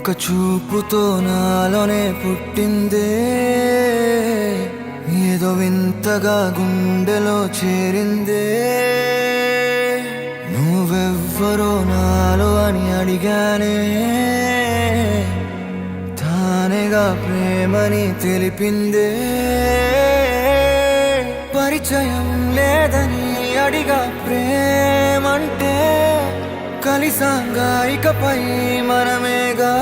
ఒక చూపుతో నాలోనే పుట్టిందే, ఏదో వింతగా గుండెలో చేరిందే. నువ్వెవ్వరో నాలో అని అడిగానే, తానేగా ప్రేమని తెలిపిందే. పరిచయం లేదని అడిగా ప్రేమంటే, కలిసాంగా ఇకపై మనమేగా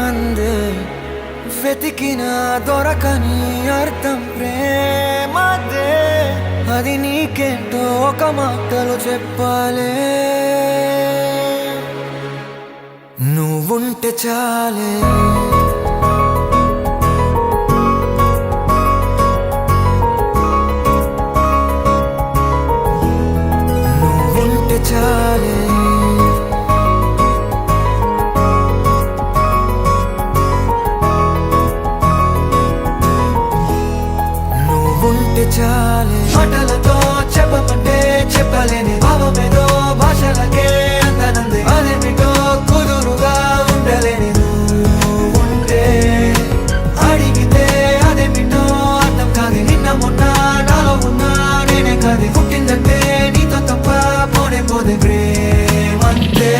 అందే. వెతికిన దొరకని అర్థం ప్రేమదే, అది నీకేంటో ఒక మాటలో చెప్పాలే. నువ్వుంటే చాలే, నువ్వుంటే చాలే. చాలే మాటలతో చెప్పమంటే చెప్పలేని భావమేదో భాషలకే అందనంది. అదేమిటో కుదురుగా ఉండలేని నువ్వుంటే, అడిగితే అదేమిటో అర్థం కాదు. నిన్న మొన్న నాలో ఉన్నా నేనే కాదు. పుట్టిందంటే నీతో తప్ప పోనే పోదే ప్రేమంతే.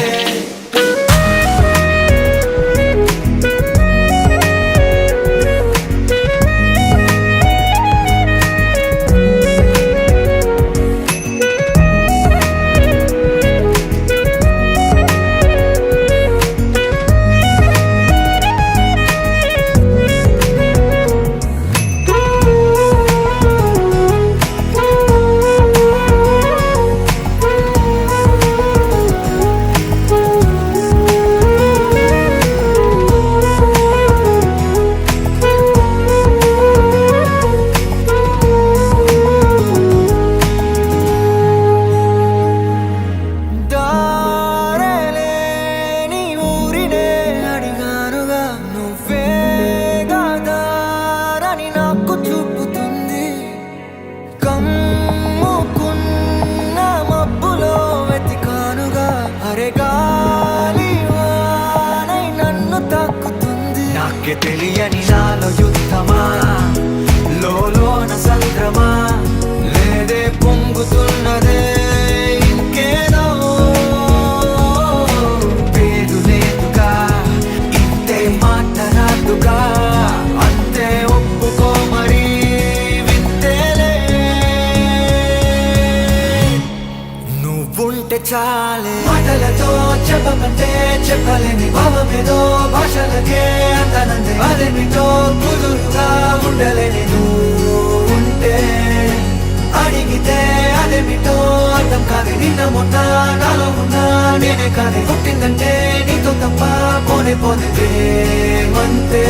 నాకే తెలియని నాలో యుద్ధమా, లోన సంద్రమా, లేదే పొంగుతున్నదే ఇంకేదో. పేరు లేదుగా, ఇంతే మాట రాదుగా, అంతే ఒప్పుకో మరి వింతేలే. నువ్వుంటే చాలే మాటలతో చెప్పమంటే చెప్పలేని భావమేదో భాషలకే అందనంది. అదేమిటో కుదురుగా ఉండలేని నువ్వుంటే, అడిగితే అదేమిటో అర్థం కాదు. నిన్న మొన్న నాలో ఉన్నా నేనే కాదు. పుట్టిందంటే నీతో తప్ప పోనే పోతే ప్రేమంతే.